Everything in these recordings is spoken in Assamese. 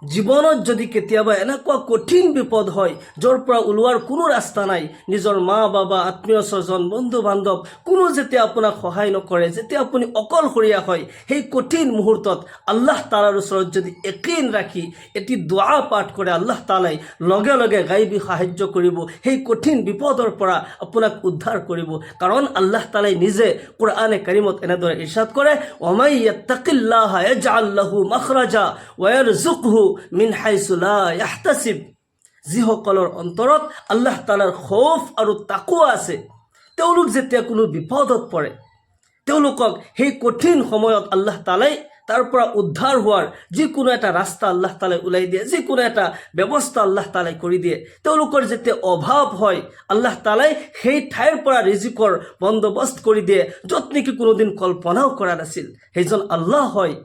জীৱনত যদি কেতিয়াবা এনেকুৱা কঠিন বিপদ হয় য'ৰ পৰা ওলোৱাৰ কোনো ৰাস্তা নাই, নিজৰ মা বাবা আত্মীয় স্বজন বন্ধু বান্ধৱ কোনো যেতিয়া আপোনাক সহায় নকৰে, যেতিয়া আপুনি অকলশৰীয়া হয়, সেই কঠিন মুহূৰ্তত আল্লাহ তালাৰ ওচৰত যদি একিন ৰাখি এটি দোৱা পাঠ কৰে, আল্লাহ তালাই লগে লগে গাইবী সাহায্য কৰিব, সেই কঠিন বিপদৰ পৰা আপোনাক উদ্ধাৰ কৰিব। কাৰণ আল্লাহ তালাই নিজে কোৰআনে কাৰিমত এনেদৰে ইৰশাদ কৰে, ওমাই ইয়াত্তাকিল্লাহা ইয়াজআল লাহু মাখৰাজা ওয়া ইয়াৰযুকহু মিন হাইছু লা ইয়াহতাসিব। যিসকলৰ অন্তৰত আল্লাহ তালাৰ খৌফ আৰু তাকৱা আছে, তেওঁলোক যেতিয়া কোনো বিপদত পৰে, তেওঁলোকক সেই কঠিন সময়ত আল্লাহ তালাই তাৰ পৰা উদ্ধাৰ হোৱাৰ যিকোনো এটা ৰাস্তা আল্লাহ তালাই ওলাই দিয়ে, যিকোনো এটা ব্যৱস্থা আল্লাহ তালাই কৰি দিয়ে। তেওঁলোকৰ যেতিয়া অভাৱ হয়, আল্লাহ তালাই সেই ঠাইৰ পৰা ৰিজিকৰ বন্দোবস্ত কৰি দিয়ে য'ত নেকি কোনোদিন কল্পনাও কৰা নাছিল। সেইজন আল্লাহ হয়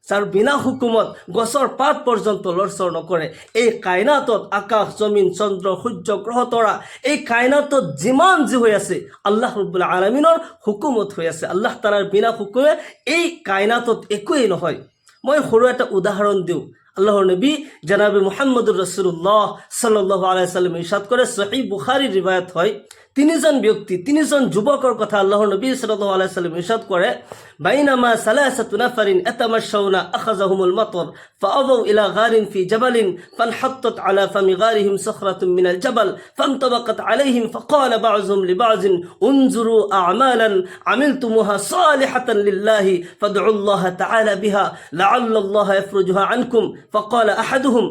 যাৰ বিনা হুকুমত গছৰ পাত পৰ্যন্ত লৰচৰ নকৰে। এই কাইনাতত আকাশ জমিন চন্দ্ৰ সূৰ্য গ্ৰহ তৰা, এই কাইনাতত যিমান যি হৈ আছে আল্লাহ ৰব্বুল আলামিনৰ হুকুমত হৈ আছে। আল্লাহ তালাৰ বিনা হুকুমে এই কাইনাতত একোৱেই নহয়। মই সৰু এটা উদাহৰণ দিওঁ। আল্লাহৰ নবী জনাবে মুহাম্মদুৰ ৰাসূলুল্লাহ সাল্লাল্লাহু আলাইহি ওয়াসাল্লাম ইৰশাদ কৰে, সহিহ বুখাৰীৰ ৰিৱায়াত হয়, তিনিজন যুৱকৰ কথা আল্লাহৰ নবী সাল্লাল্লাহু আলাইহি ওয়াসাল্লাম ইৰশাদ কৰে, বাইনামা সালাসাতু নাফারিন আতামাশাউনা আখাযাহুমুল মাতর ফাআবাউ ইলা গারিন ফি জাবালিন ফানহাত্তাত আলা ফামি গারিহিম সাখরাতুম মিনাল জাবাল ফামতাবাকাত আলাইহিম ফাকালা বা'যুহুম লিবা'যিন উনজুরু আ'মালান আমিলতুমুহা সালিহাতান লিল্লাহি ফাদউল্লাহা তাআলা বিহা লাআল্লাল্লাহা ইয়াফরুজুহা আনকুম ফাকালা আহাদুহুম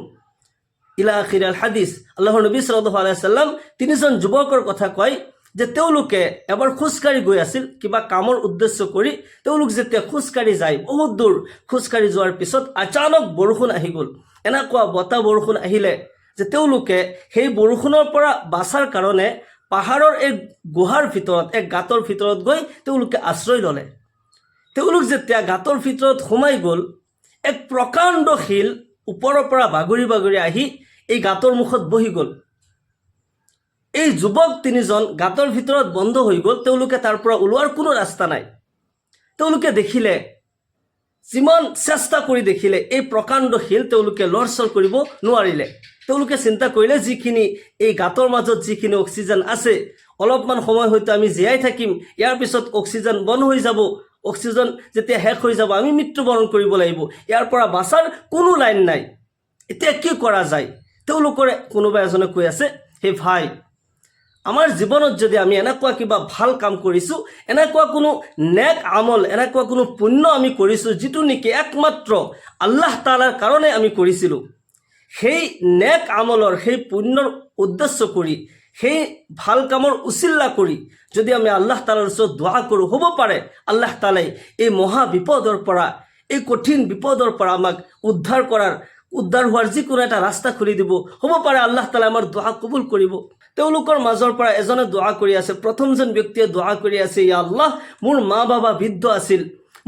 ইলা আখিরাল হাদিস। আল্লাহৰ নবী সাল্লাল্লাহু আলাইহি ওয়াসাল্লাম তিনিজন যুৱকৰ কথা কয় যে তেওঁলোকে এবাৰ খোজকাঢ়ি গৈ আছিল কিবা কামৰ উদ্দেশ্য কৰি। তেওঁলোক যেতিয়া খোজকাঢ়ি যায়, বহুত দূৰ খোজকাঢ়ি যোৱাৰ পিছত আচানক বৰষুণ আহি গ'ল। এনেকুৱা বতাহ বৰষুণ আহিলে যে তেওঁলোকে সেই বৰষুণৰ পৰা বাচাৰ কাৰণে পাহাৰৰ এক গুহাৰ ভিতৰত, এক গাঁতৰ ভিতৰত গৈ তেওঁলোকে আশ্ৰয় ল'লে। তেওঁলোক যেতিয়া গাঁতৰ ভিতৰত সোমাই গ'ল, এক প্ৰকাণ্ড শিল ওপৰৰ পৰা বাগৰি বাগৰি আহি এই গাঁতৰ মুখত বহি গ'ল। এই যুৱক তিনিজন গাঁতৰ ভিতৰত বন্ধ হৈ গ'ল। তেওঁলোকে তাৰ পৰা ওলোৱাৰ কোনো ৰাস্তা নাই। তেওঁলোকে দেখিলে, যিমান চেষ্টা কৰি দেখিলে, এই প্ৰকাণ্ড শিল তেওঁলোকে লৰচৰ কৰিব নোৱাৰিলে। তেওঁলোকে চিন্তা কৰিলে, যিখিনি এই গাঁতৰ মাজত যিখিনি অক্সিজেন আছে, অলপমান সময় হয়তো আমি জীয়াই থাকিম, ইয়াৰ পিছত অক্সিজেন বন্ধ হৈ যাব। অক্সিজেন যেতিয়া শেষ হৈ যাব আমি মৃত্যুবৰণ কৰিব লাগিব। ইয়াৰ পৰা বাচাৰ কোনো লাইন নাই। এতিয়া কি কৰা যায়? তেওঁলোকৰে কোনোবা এজনে কৈ আছে, হে ভাই, আমাৰ জীৱনত যদি আমি এনেকুৱা কিবা ভাল কাম কৰিছোঁ, এনেকুৱা কোনো নেক আমল, এনেকুৱা কোনো পুণ্য আমি কৰিছোঁ যিটো নেকি একমাত্ৰ আল্লাহ তালাৰ কাৰণে আমি কৰিছিলোঁ, সেই নেক আমলৰ, সেই পুণ্যৰ উদ্দেশ্য কৰি, সেই ভাল কামৰ উচিল্লা কৰি যদি আমি আল্লাহ তালাৰ ওচৰত দোৱা কৰোঁ, হ'ব পাৰে আল্লাহ তালাই এই মহা বিপদৰ পৰা, এই কঠিন বিপদৰ পৰা আমাক উদ্ধাৰ হোৱাৰ যিকোনো এটা ৰাস্তা খুলি দিব। হ'ব পাৰে আল্লাহ তালা আমাৰ দোৱা কবুল কৰিব। তেওঁলোকৰ মাজৰ পৰা এজনে দোৱা কৰি আছে। প্ৰথমজন ব্যক্তিয়ে দোৱা কৰি আছে, ইয়া আল্লাহ, মোৰ মা বাবা বৃদ্ধ আছিল,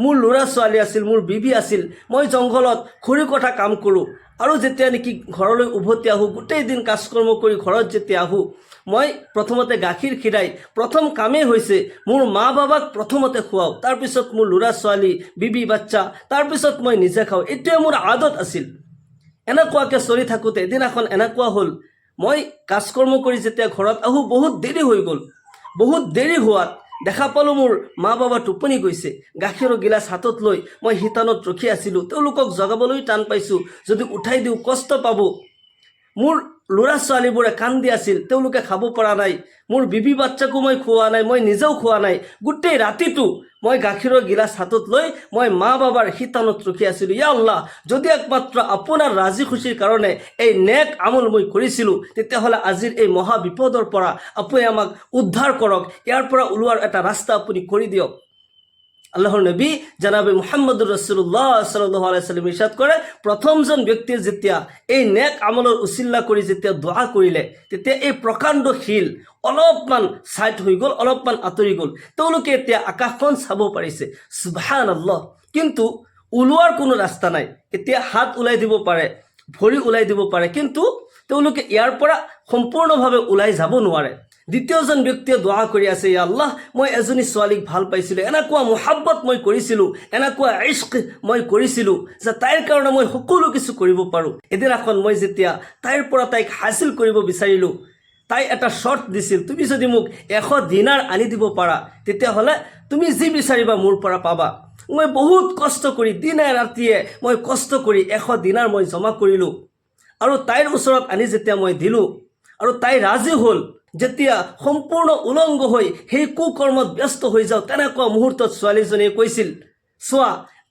মোৰ ল'ৰা ছোৱালী আছিল, মোৰ বিবি আছিল, মই জংঘলত খৰি কটা কাম কৰোঁ, আৰু যেতিয়া নেকি ঘৰলৈ উভতি আহোঁ, গোটেই দিন কাজকৰ্ম কৰি ঘৰত যেতিয়া আহোঁ, মই প্ৰথমতে গাখীৰ খীৰাই প্ৰথম কামেই হৈছে মোৰ মা বাবাক প্ৰথমতে খুৱাওঁ, তাৰপিছত মোৰ ল'ৰা ছোৱালী বিবি বাচ্চা, তাৰপিছত মই নিজে খাওঁ। এইটোৱে মোৰ আদত আছিল। এনেকুৱাকৈ চলি থাকোঁতে এদিনাখন এনেকুৱা হ'ল, মই কাজকৰ্ম কৰি যেতিয়া ঘৰত আহোঁ, বহুত দেৰি হৈ গ'ল। বহুত দেৰি হোৱাত দেখা পালোঁ মোৰ মা বাবা টোপনি গৈছে। গাখীৰৰ গিলাচ হাতত লৈ মই শিতানত ৰখি আছিলোঁ। তেওঁলোকক জগাবলৈ টান পাইছোঁ, যদি উঠাই দিওঁ কষ্ট পাব। মোৰ ল'ৰা ছোৱালীবোৰে কান্দি আছিল, তেওঁলোকে খাব পৰা নাই। মোৰ বিবি বাচ্চাকো মই খোৱা নাই, মই নিজেও খোৱা নাই। গোটেই ৰাতিটো মই গাখীৰৰ গিলাচ হাতত লৈ মই মা বাবাৰ শিতানত ৰখি আছিলোঁ। ইয়া আল্লাহ, যদি একমাত্ৰ আপোনাৰ ৰাজি খুচিৰ কাৰণে এই নেক আমল মই কৰিছিলোঁ, তেতিয়াহ'লে আজিৰ এই মহা বিপদৰ পৰা আপুনি আমাক উদ্ধাৰ কৰক, ইয়াৰ পৰা ওলোৱাৰ এটা ৰাস্তা আপুনি কৰি দিয়ক। আল্লাহৰ নবী জনাবে মুহাম্মদুৰ ৰাসূলুল্লাহ সাল্লাল্লাহু আলাইহি ওয়াসাল্লাম ইৰশাদ কৰে, প্ৰথমজন ব্যক্তিয়ে যেতিয়া এই নেক আমলৰ উচিল্লা কৰি যেতিয়া দোৱা কৰিলে, তেতিয়া এই প্ৰকাণ্ড শিল অলপমান ছাইড হৈ গ'ল, অলপমান আঁতৰি গ'ল। তেওঁলোকে এতিয়া আকাশখন চাব পাৰিছে। সুবহানাল্লাহ। কিন্তু ওলোৱাৰ কোনো ৰাস্তা নাই। এতিয়া হাত ওলাই দিব পাৰে, ভৰি ওলাই দিব পাৰে, কিন্তু তেওঁলোকে ইয়াৰ পৰা সম্পূৰ্ণভাৱে ওলাই যাব নোৱাৰে। দ্বিতীয়জন ব্যক্তিয়ে দোৱা কৰি আছে, ইয়া আল্লাহ, মই এজনী ছোৱালীক ভাল পাইছিলোঁ, এনেকুৱা মোহাব্বত মই কৰিছিলোঁ, এনেকুৱা ইশ্ক মই কৰিছিলোঁ যে তাইৰ কাৰণে মই সকলো কিছু কৰিব পাৰোঁ। এদিনাখন মই যেতিয়া তাইৰ পৰা তাইক হাচিল কৰিব বিচাৰিলোঁ, তাই এটা শৰ্ট দিছিল, তুমি যদি মোক 100 দিনাৰ আনি দিব পাৰা তেতিয়াহ'লে তুমি যি বিচাৰিবা মোৰ পৰা পাবা। মই বহুত কষ্ট কৰি দিনে ৰাতিয়ে মই কষ্ট কৰি 100 দিনাৰ মই জমা কৰিলোঁ আৰু তাইৰ ওচৰত আনি যেতিয়া মই দিলোঁ আৰু তাই ৰাজি হ'ল, যেতিয়া সম্পূৰ্ণ উলংগ হৈ সেই কুকৰ্মত ব্যস্ত হৈ যাওঁ, তেনেকুৱা মুহূৰ্তত ছোৱালীজনীয়ে কৈছিল, চোৱা,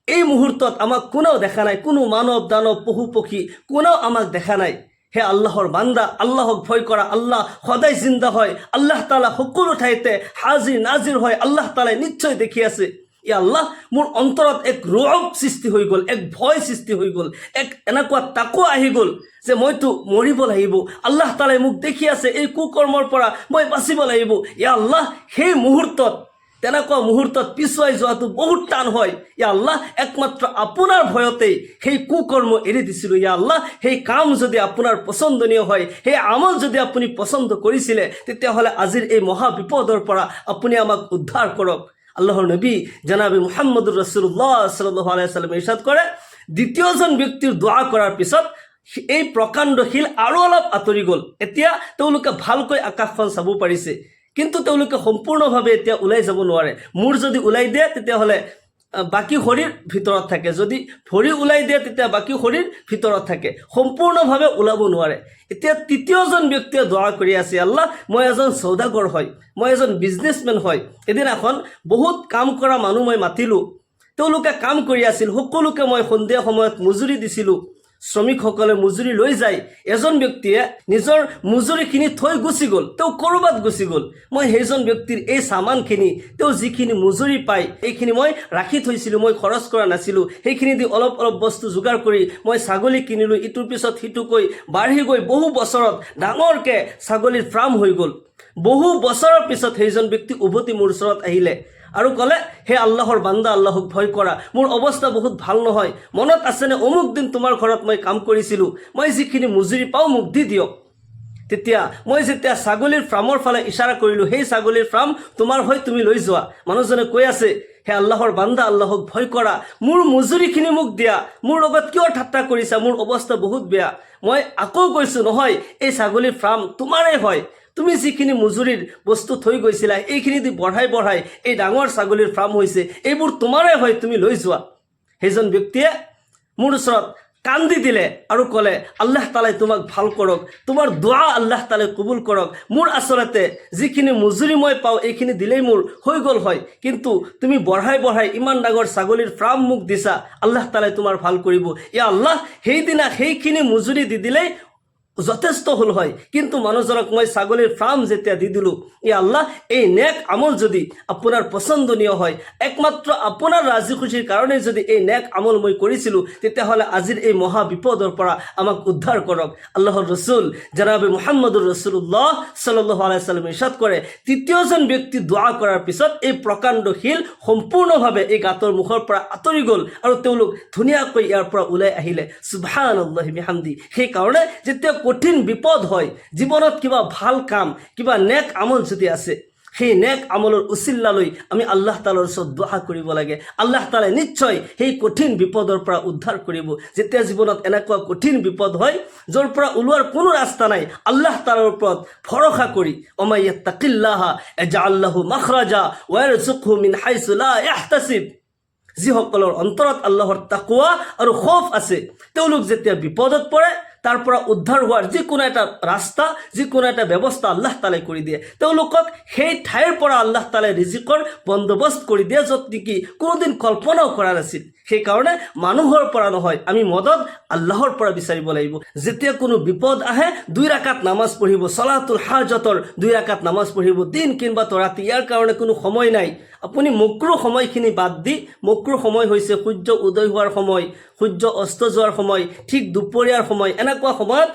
এই মুহূৰ্তত আমাক কোনেও দেখা নাই, কোনো মানৱ দানৱ পশু পক্ষী কোনেও আমাক দেখা নাই। হে আল্লাহৰ বান্দা, আল্লাহক ভয় কৰা, আল্লাহ সদায় জিন্দা হয়, আল্লাহ তাআলা সকলো ঠাইতে হাজিৰ নাজিৰ হয়, আল্লাহ তাআলাই নিশ্চয় দেখি আছে। ইয়া আল্লাহ, মোৰ অন্তৰত এক ৰূপ সৃষ্টি হৈ গ'ল, এক ভয় সৃষ্টি হৈ গ'ল, এক এনেকুৱা তাকোৱা আহি গ'ল যে মইতো মৰিব লাগিব, আল্লাহ তাআলাই মোক দেখি আছে, এই কুকৰ্মৰ পৰা মই বাচিব লাগিব। ইয়া আল্লাহ, সেই মুহূৰ্তত, তেনেকুৱা মুহূৰ্তত পিছুৱাই যোৱাটো বহুত টান হয়। ইয়া আল্লাহ, একমাত্ৰ আপোনাৰ ভয়তেই সেই কুকৰ্ম এৰি দিছিলোঁ। ইয়া আল্লাহ, সেই কাম যদি আপোনাৰ পচন্দনীয় হয়, সেই আমল যদি আপুনি পচন্দ কৰিছিলে, তেতিয়াহ'লে আজিৰ এই মহা বিপদৰ পৰা আপুনি আমাক উদ্ধাৰ কৰক। আল্লাহৰ নবী জনাবে মুহাম্মদুৰ ৰাছূলুল্লাহ সাল্লাল্লাহু আলাইহি ওয়াসাল্লাম ইৰশাদ কৰে, দ্বিতীয়জন ব্যক্তিৰ দোৱা কৰাৰ পিছত এই প্ৰকাণ্ড শিল আৰু অলপ আঁতৰি গ'ল। এতিয়া তেওঁলোকে ভালকৈ আকাশখন চাব পাৰিছে, কিন্তু তেওঁলোকে সম্পূৰ্ণভাৱে এতিয়া ওলাই যাব নোৱাৰে। মূৰ যদি ওলাই দিয়ে তেতিয়াহ'লে বাকী শৰীৰ ভিতৰত থাকে, যদি ভৰি ওলাই দিয়ে তেতিয়া বাকী শৰীৰ ভিতৰত থাকে, সম্পূৰ্ণভাৱে ওলাব নোৱাৰে। এতিয়া তৃতীয়জন ব্যক্তিয়ে দোৱা কৰি আছে, আল্লাহ, মই এজন চৌদাগৰ হয়, মই এজন বিজনেছমেন হয়, এদিনাখন বহুত কাম কৰা মানুহ মই মাতিলোঁ, তেওঁলোকে কাম কৰি আছিল, সকলোকে মই সন্ধিয়া সময়ত মজুৰি দিছিলোঁ, শ্ৰমিকসকলে মজুৰি লৈ যায়। এজন ব্যক্তিয়ে নিজৰ মজুৰিখিনি থৈ গুচি গ'ল, তেওঁ ক'ৰবাত গুচি গ'ল। মই সেইজন ব্যক্তিৰ এই চামানখিনি, তেওঁ যিখিনি মজুৰি পায় এইখিনি মই ৰাখি থৈছিলোঁ, মই খৰচ কৰা নাছিলোঁ, সেইখিনি দি অলপ অলপ বস্তু যোগাৰ কৰি মই ছাগলী কিনিলোঁ, ইটোৰ পিছত সিটোকৈ বাঢ়ি গৈ বহু বছৰত ডাঙৰকৈ ছাগলীৰ ফাৰ্ম হৈ গ'ল। বহু বছৰৰ পিছত সেইজন ব্যক্তি উভতি মোৰ ওচৰত আহিলে আৰু ক'লে, হে আল্লাহৰ বান্দা, আল্লাহক ভয় কৰা, মোৰ অৱস্থা বহুত ভাল নহয়, মনত আছেনে অমুক দিন তোমাৰ ঘৰত মই কাম কৰিছিলোঁ, মই যিখিনি মজুৰি পাওঁ মোক দি দিয়ক। তেতিয়া মই যেতিয়া ছাগলীৰ ফাৰ্মৰ ফালে ইশাৰা কৰিলোঁ, সেই ছাগলীৰ ফাৰ্ম তোমাৰ হয়, তুমি লৈ যোৱা। মানুহজনে কৈ আছে, হে আল্লাহৰ বান্দা, আল্লাহক ভয় কৰা, মোৰ মজুৰিখিনি মোক দিয়া, মোৰ লগত কিয় ঠাট্টা কৰিছা, মোৰ অৱস্থা বহুত বেয়া। মই আকৌ কৈছোঁ, নহয়, এই ছাগলীৰ ফাৰ্ম তোমাৰেই হয়, তুমি যিখিনি মজুৰিৰ বস্তু থৈ গৈছিলা এইখিনি দি বঢ়াই বঢ়াই এই ডাঙৰ ছাগলীৰ ফাৰ্ম হৈছে, এইবোৰ তোমাৰেই হয়, তুমি লৈ যোৱা। সেইজন ব্যক্তিয়ে মোৰ ওচৰত কান্দি দিলে আৰু ক'লে, আল্লাহ তাআলাই তোমাক ভাল কৰক, তোমাৰ দোৱা আল্লাহ তাআলাই কবুল কৰক, মোৰ আচলতে যিখিনি মজুৰি মই পাওঁ এইখিনি দিলেই মোৰ হৈ গ'ল হয়, কিন্তু তুমি বঢ়াই বঢ়াই ইমান ডাঙৰ ছাগলীৰ ফাৰ্ম মোক দিছা, আল্লাহ তাআলাই তোমাৰ ভাল কৰিব। ইয়া আল্লাহ, সেইদিনা সেইখিনি মজুৰি দি দিলেই যথেষ্ট হ'ল হয়, কিন্তু মানুহজনক মই ছাগলীৰ ফাৰ্ম যেতিয়া দি দিলোঁ, ইয়া আল্লাহ, এই নেক আমল যদি আপোনাৰ পচন্দনীয় হয়, একমাত্ৰ আপোনাৰ ৰাজি খুচিৰ কাৰণে যদি এই নেক আমল মই কৰিছিলোঁ, তেতিয়াহ'লে আজিৰ এই মহা বিপদৰ পৰা আমাক উদ্ধাৰ কৰক। আল্লাহৰ ৰছুল জনাবে মুহাম্মদুৰ ৰাছূলুল্লাহ সাল্লাল্লাহু আলাইহি ওয়াসাল্লাম ইৰশাদ কৰে, তৃতীয়জন ব্যক্তি দোৱা কৰাৰ পিছত এই প্ৰকাণ্ড শিল সম্পূৰ্ণভাৱে এই গাঁতৰ মুখৰ পৰা আঁতৰি গ'ল আৰু তেওঁলোক ধুনীয়াকৈ ইয়াৰ পৰা ওলাই আহিলে। সুবহানাল্লাহি বিহামদি। সেইকাৰণে যেতিয়া কঠিন বিপদ হয়, জীৱনত কিবা ভাল কাম, কিবা নেক আমল যদি আছে, সেই নেক আমলৰ উচিল্লালৈ আমি আল্লাহ তাআলাৰ ওচৰত দোৱা কৰিব লাগে। আল্লাহ তাআলাই নিশ্চয় সেই কঠিন বিপদৰ পৰা উদ্ধাৰ কৰিব। যেতিয়া জীৱনত এনেকুৱা কঠিন বিপদ হয় য'ৰ পৰা ওলোৱাৰ কোনো ৰাস্তা নাই, আল্লাহ তাআলাৰ ওপৰত ভৰসা কৰি, ওমাই ইয়াত্তাকিল্লাহা ইয়াজআল লাহু মাখৰাজা ওয়া ইয়াৰযুকহু মিন হাইছু লা ইয়াহতাসিব, যিসকলৰ অন্তৰত আল্লাহৰ তাকৱা আৰু খৌফ আছে, তেওঁলোক যেতিয়া বিপদত পৰে তাৰ পৰা উদ্ধাৰ হোৱাৰ যিকোনো এটা ৰাস্তা, যিকোনো এটা ব্যৱস্থা আল্লাহ তাআলাই কৰি দিয়ে। তেওঁলোকক সেই ঠাইৰ পৰা আল্লাহ তাআলাই ৰিজিকৰ বন্দোবস্ত কৰি দিয়ে, য'ত নেকি কোনোদিন কল্পনাও কৰা নাছিল। সেইকাৰণে মানুহৰ পৰা নহয়, আমি মদত আল্লাহৰ পৰা বিচাৰিব লাগিব। যেতিয়া কোনো বিপদ আহে 2 ৰাকাত নামাজ পঢ়িব, ছলাতুল হাজতৰ 2 ৰাকাত নামাজ পঢ়িব, দিন কিংবা ৰাতি, ইয়াৰ কাৰণে কোনো সময় নাই। আপুনি মক্ৰুহ সময়খিনি বাদ দি, মক্ৰুহ সময় হৈছে সূৰ্য উদয় হোৱাৰ সময়, সূৰ্য অস্ত যোৱাৰ সময়, ঠিক দুপৰীয়াৰ সময়, এনেকুৱা সময়ত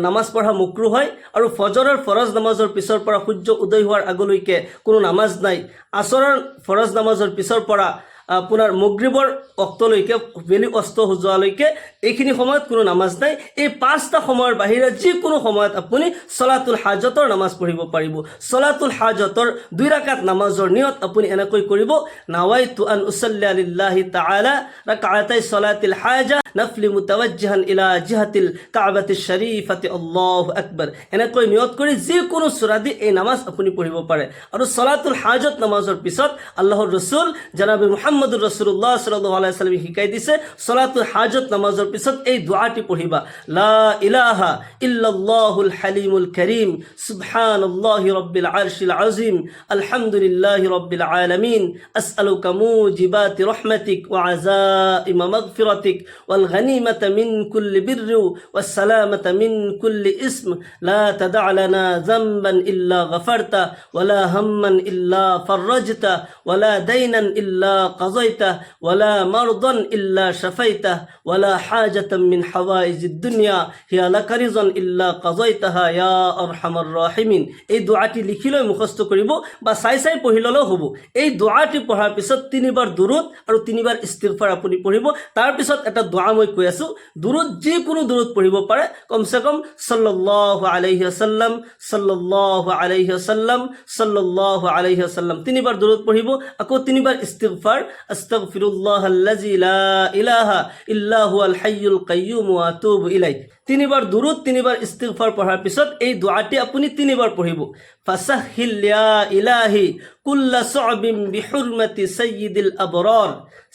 নামাজ পঢ়া মক্ৰুহ হয়। আৰু ফজৰৰ ফৰজ নামাজৰ পিছৰ পৰা সূৰ্য উদয় হোৱাৰ আগলৈকে কোনো নামাজ নাই। আসৰৰ ফৰজ নামাজৰ পিছৰ পৰা আপোনাৰ মগৰিবৰ অক্তলৈকে বেলি অস্ত হৈ যোৱালৈকে এইখিনি সময়ত কোনো নামাজ নাই। এই 5টা সময়ৰ বাহিৰে যিকোনো সময়ত আপুনি ছলাতুল হাজতৰ নামাজ পঢ়িব পাৰিব। ছলাতুল হাজতৰ 2 ৰাকাত নামাজৰ নিয়ত আপুনি এনেকৈ কৰিব, নাৱাইতু আন উছল্লি লিল্লাহি তাআলা ৰাকাতাই ছলাতিল হাজা নফলি মুতাৱাজ্জিহান ইলা জিহাতিল কাবাতিশ শৰীফাতি আল্লাহু আকবাৰ। এনেকৈ নিয়ত কৰি যিকোনো সূৰা দি এই নামাজ আপুনি পঢ়িব পাৰে। আৰু ছলাতুল হাজত নামাজৰ পিছত আল্লাহৰ ৰসুল জনাবে মুহাম্মদুৰ ৰাসূলুল্লাহ সাল্লাল্লাহু আলাইহি ওয়াসাল্লাম শিকাই দিছে, ছলাতুল হাজত নামাজৰ পিছত এই দোৱাটি পঢ়িবা, লা ইলাহা ইল্লাল্লাহুল হালিমুল কারীম সুবহানাল্লাহি রাব্বিল আরশিল আযীম আলহামদুলিল্লাহি রাব্বিল আলামিন আসআলুকা মুজিবাতি রাহমাতিক ওয়া আযাইমা মাগফিরাতিক ওয়াল গনিমাতা মিন কুল্লি বিররি ওয়াস সালামাতা মিন কুল্লি ইসম লা তাদা' লানা যামবান ইল্লা গফারতা ওয়ালা হাম্মান ইল্লা ফাররাজতা ওয়ালা দাইনান ইল্লা কাযাইতা ওয়ালা মারদান ইল্লা শাফাইতা ওয়ালা হাজাতাম মিন হাওয়াইজিদ দুনিয়া হিয়া লাকা রিজন ইল্লা কাযাইতাহা ইয়া আরহামার রাহিমিন। এই দোয়াটি লিখি লৈ মুখস্থ কৰিব বা চাই চাই পঢ়ি ল'লেও হ'ব। এই দোৱাটি পঢ়াৰ পিছত 3বাৰ দুৰুদ আৰু 3বাৰ ইস্তিগফাৰ আপুনি পঢ়িব। তাৰ পিছত এটা দোৱা মই কৈ আছো, দুৰুদ যিকোনো দুৰুদ পঢ়িব পাৰে, কমসে কম সাল্লাল্লাহু আলাইহি ওয়াসাল্লাম সাল্লাল্লাহু আলাইহি ওয়াসাল্লাম সাল্লাল্লাহু আলাইহি ওয়াসাল্লাম 3বাৰ দুৰুদ পঢ়িব। আকৌ 3বাৰ ইস্তিগফাৰ, আস্তাগফিৰুল্লাহাল্লাযী লা ইলাহা ইল্লা হুয়াল হাইয়ুল কাইয়্যুম ওয়া আতুবু ইলাইহি। 3বাৰ দুৰুদ 3বাৰ ইস্তিগফাৰ পঢ়াৰ পিছত এই দোৱাটি আপুনি 3বাৰ পঢ়িব, ফাসাহিল ইয়া ইলাহি কুল্লা সু'বিন বিহুরমাতি সাইয়্যিদিল আবরার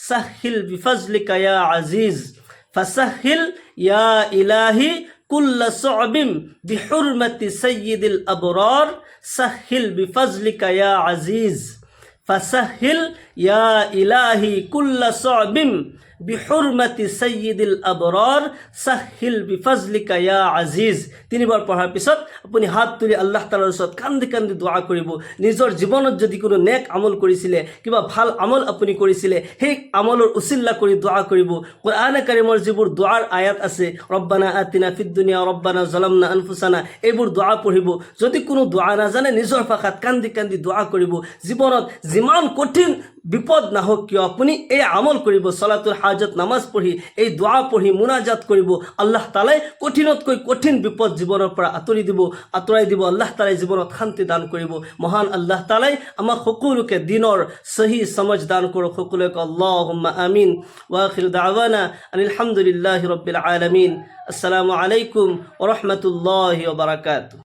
সাহিল বিফজলিকা ইয়া আজিজ। ফাসাহিল ইয়া ইলাহি কুল্লা সু'বিন বিহুরমাতি সাইয়্যিদিল আবরার সাহিল বিফজলিকা ইয়া আজিজ। ফাসাহিল ইয়া ইলাহি কুল্লা সু'বিন বিহুরমাতি সাইয়্যিদিল আবরার সাহিল বিফজলিকা ইয়া আজিজ। 3বাৰ পঢ়াৰ পিছত আপুনি হাত তুলি আল্লাহ তাআলাৰ ওচৰত কান্দি কান্দি দোৱা কৰিব। নিজৰ জীৱনত যদি কোনো নেক আমল কৰিছিলে, কিবা ভাল আমল আপুনি কৰিছিলে, সেই আমলৰ উচিল্লা কৰি দোৱা কৰিব। কোৰআনে কাৰিমৰ যিবোৰ দোৱাৰ আয়াত আছে, ৰব্বানা আতিনা ফিদ দুনিয়া ৰব্বানা যালামনা আনফুসানা, এইবোৰ দোৱা পঢ়িব। যদি কোনো দোৱা নাজানে নিজৰ ভাষাত কান্দি কান্দি দোৱা কৰিব। জীৱনত যিমান কঠিন বিপদ নাহক কিয় আপুনি এই আমল কৰিব। ছলাতুল হাজত নামাজ পঢ়ি এই দোৱা পঢ়ি মুনাজাত কৰিব। আল্লাহ তাআলাই কঠিনতকৈ কঠিন বিপদ জীৱনৰ পৰা আঁতৰাই দিব। আল্লাহ তাআলাই জীৱনত শান্তি দান কৰিব। মহান আল্লাহ তাআলাই আমাক সকলোকে দিনৰ সহি সমজ দান কৰক। সকলোকে আল্লাহুম্মা আমিন। ওয়া আখিৰু দাওয়ানা আনিল হামদুলিল্লাহি ৰাব্বিল আলামিন। আসসালামু আলাইকুম ওয়া ৰাহমাতুল্লাহি ওয়া বাৰাকাতুহু।